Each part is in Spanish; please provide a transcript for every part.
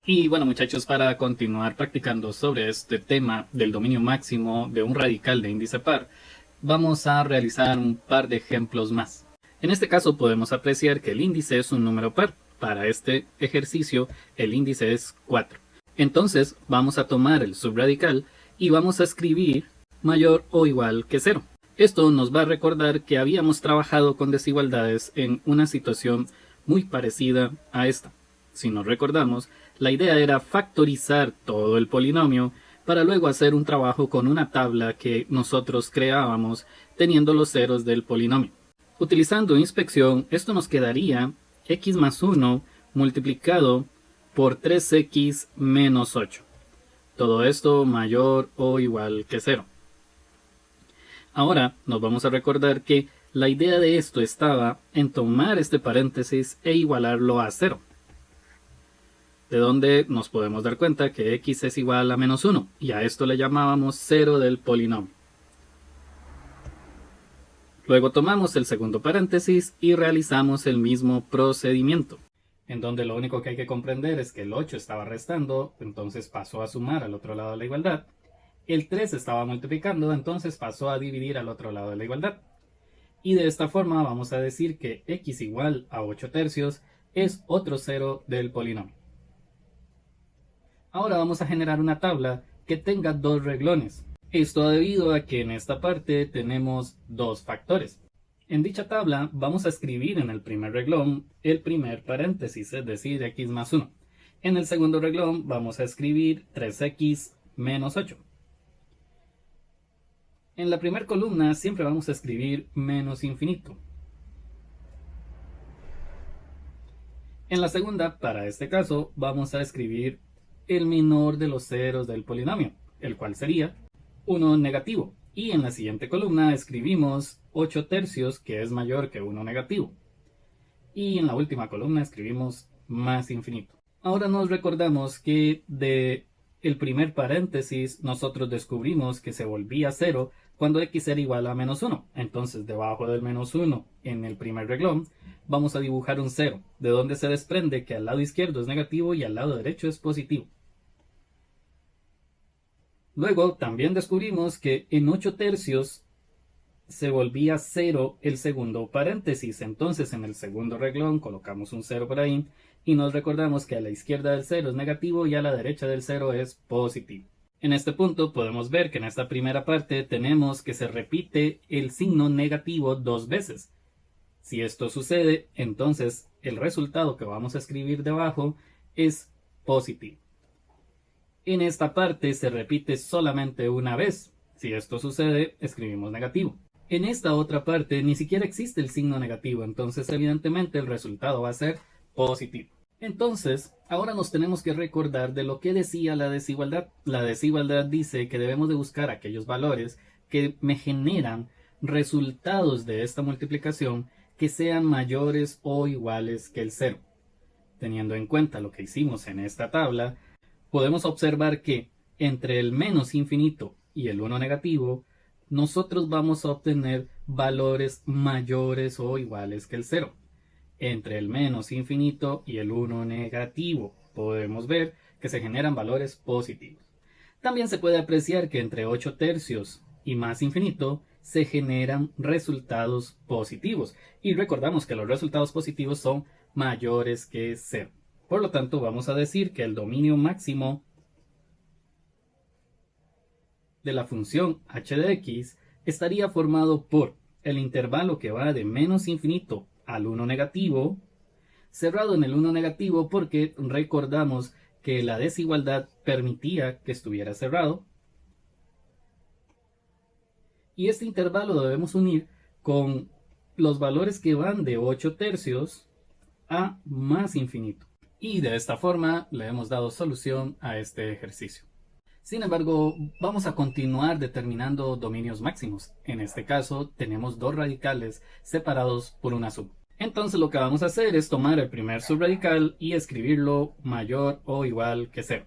Y bueno, muchachos, para continuar practicando sobre este tema del dominio máximo de un radical de índice par, vamos a realizar un par de ejemplos más. En este caso podemos apreciar que el índice es un número par. Para este ejercicio el índice es 4. Entonces vamos a tomar el subradical y vamos a escribir mayor o igual que 0. Esto nos va a recordar que habíamos trabajado con desigualdades en una situación muy parecida a esta. Si nos recordamos, la idea era factorizar todo el polinomio para luego hacer un trabajo con una tabla que nosotros creábamos teniendo los ceros del polinomio. Utilizando inspección, esto nos quedaría x más 1 multiplicado por 3x menos 8. Todo esto mayor o igual que 0. Ahora nos vamos a recordar que la idea de esto estaba en tomar este paréntesis e igualarlo a 0. De donde nos podemos dar cuenta que x es igual a menos 1, y a esto le llamábamos 0 del polinomio. Luego tomamos el segundo paréntesis y realizamos el mismo procedimiento, en donde lo único que hay que comprender es que el 8 estaba restando, entonces pasó a sumar al otro lado de la igualdad. El 3 estaba multiplicando, entonces pasó a dividir al otro lado de la igualdad. Y de esta forma vamos a decir que x igual a 8 tercios es otro 0 del polinomio. Ahora vamos a generar una tabla que tenga dos reglones. Esto debido a que en esta parte tenemos dos factores. En dicha tabla vamos a escribir en el primer reglón el primer paréntesis, es decir, x más 1. En el segundo reglón vamos a escribir 3x menos 8. En la primera columna siempre vamos a escribir menos infinito. En la segunda, para este caso, vamos a escribir el menor de los ceros del polinomio, el cual sería 1 negativo. Y en la siguiente columna escribimos 8 tercios, que es mayor que 1 negativo. Y en la última columna escribimos más infinito. Ahora nos recordamos que de el primer paréntesis nosotros descubrimos que se volvía 0 cuando x era igual a menos 1. Entonces debajo del menos 1 en el primer reglón vamos a dibujar un 0, de donde se desprende que al lado izquierdo es negativo y al lado derecho es positivo. Luego también descubrimos que en 8 tercios se volvía 0 el segundo paréntesis. Entonces en el segundo reglón colocamos un 0 por ahí y nos recordamos que a la izquierda del 0 es negativo y a la derecha del 0 es positivo. En este punto podemos ver que en esta primera parte tenemos que se repite el signo negativo dos veces. Si esto sucede, entonces el resultado que vamos a escribir debajo es positivo. En esta parte se repite solamente una vez. Si esto sucede, escribimos negativo. En esta otra parte ni siquiera existe el signo negativo, entonces evidentemente el resultado va a ser positivo. Entonces, ahora nos tenemos que recordar de lo que decía la desigualdad. La desigualdad dice que debemos de buscar aquellos valores que me generan resultados de esta multiplicación que sean mayores o iguales que el 0. Teniendo en cuenta lo que hicimos en esta tabla, podemos observar que entre el menos infinito y el 1 negativo, nosotros vamos a obtener valores mayores o iguales que el 0. Entre el menos infinito y el 1 negativo, podemos ver que se generan valores positivos. También se puede apreciar que entre 8 tercios y más infinito se generan resultados positivos. Y recordamos que los resultados positivos son mayores que 0. Por lo tanto, vamos a decir que el dominio máximo de la función h de x estaría formado por el intervalo que va de menos infinito al 1 negativo, cerrado en el 1 negativo porque recordamos que la desigualdad permitía que estuviera cerrado. Y este intervalo lo debemos unir con los valores que van de 8 tercios a más infinito. Y de esta forma le hemos dado solución a este ejercicio. Sin embargo, vamos a continuar determinando dominios máximos. En este caso, tenemos dos radicales separados por una suma. Entonces lo que vamos a hacer es tomar el primer subradical y escribirlo mayor o igual que 0.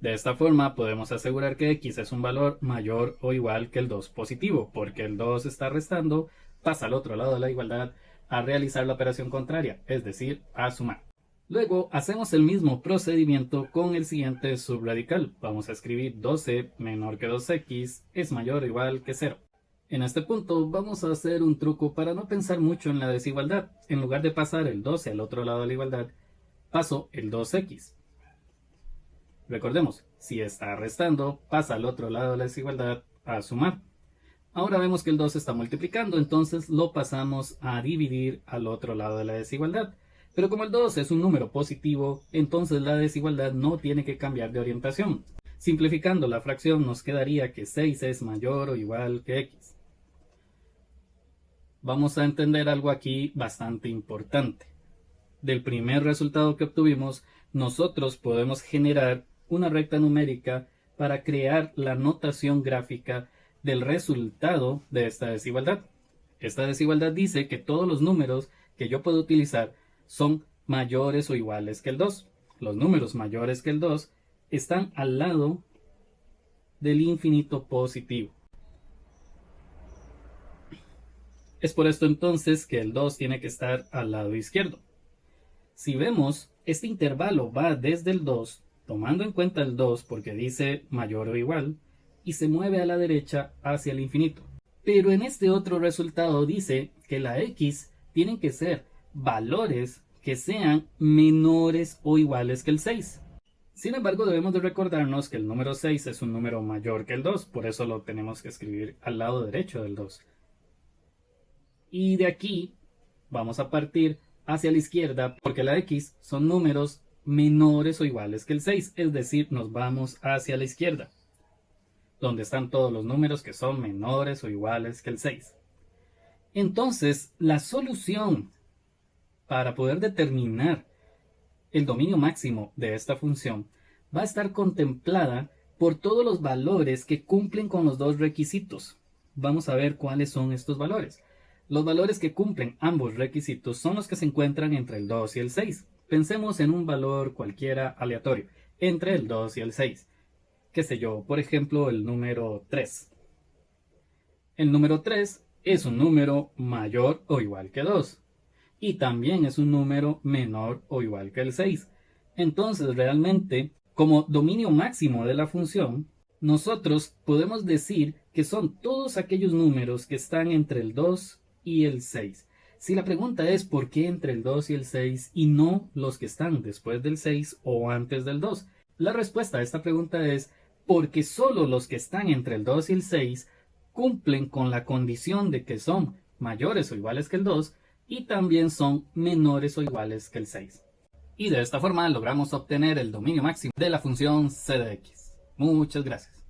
De esta forma podemos asegurar que x es un valor mayor o igual que el 2 positivo, porque el 2 está restando, pasa al otro lado de la igualdad a realizar la operación contraria, es decir, a sumar. Luego hacemos el mismo procedimiento con el siguiente subradical. Vamos a escribir 12 menor que 2x es mayor o igual que 0. En este punto vamos a hacer un truco para no pensar mucho en la desigualdad. En lugar de pasar el 12 al otro lado de la igualdad, paso el 2x. Recordemos, si está restando, pasa al otro lado de la desigualdad a sumar. Ahora vemos que el 2 está multiplicando, entonces lo pasamos a dividir al otro lado de la desigualdad. Pero como el 2 es un número positivo, entonces la desigualdad no tiene que cambiar de orientación. Simplificando la fracción nos quedaría que 6 es mayor o igual que x. Vamos a entender algo aquí bastante importante. Del primer resultado que obtuvimos, nosotros podemos generar una recta numérica para crear la notación gráfica del resultado de esta desigualdad. Esta desigualdad dice que todos los números que yo puedo utilizar son mayores o iguales que el 2. Los números mayores que el 2 están al lado del infinito positivo. Es por esto entonces que el 2 tiene que estar al lado izquierdo. Si vemos, este intervalo va desde el 2, tomando en cuenta el 2 porque dice mayor o igual, y se mueve a la derecha hacia el infinito. Pero en este otro resultado dice que la x tienen que ser valores que sean menores o iguales que el 6. Sin embargo, debemos de recordarnos que el número 6 es un número mayor que el 2, por eso lo tenemos que escribir al lado derecho del 2. Y de aquí vamos a partir hacia la izquierda porque la x son números menores o iguales que el 6, es decir, nos vamos hacia la izquierda, donde están todos los números que son menores o iguales que el 6. Entonces, la solución para poder determinar el dominio máximo de esta función va a estar contemplada por todos los valores que cumplen con los dos requisitos. Vamos a ver cuáles son estos valores. Los valores que cumplen ambos requisitos son los que se encuentran entre el 2 y el 6. Pensemos en un valor cualquiera aleatorio, entre el 2 y el 6. Qué sé yo, por ejemplo, el número 3. El número 3 es un número mayor o igual que 2. Y también es un número menor o igual que el 6. Entonces, realmente, como dominio máximo de la función, nosotros podemos decir que son todos aquellos números que están entre el 2 y el 6. Si la pregunta es ¿por qué entre el 2 y el 6 y no los que están después del 6 o antes del 2? La respuesta a esta pregunta es porque solo los que están entre el 2 y el 6 cumplen con la condición de que son mayores o iguales que el 2 y también son menores o iguales que el 6. Y de esta forma logramos obtener el dominio máximo de la función c de x. Muchas gracias.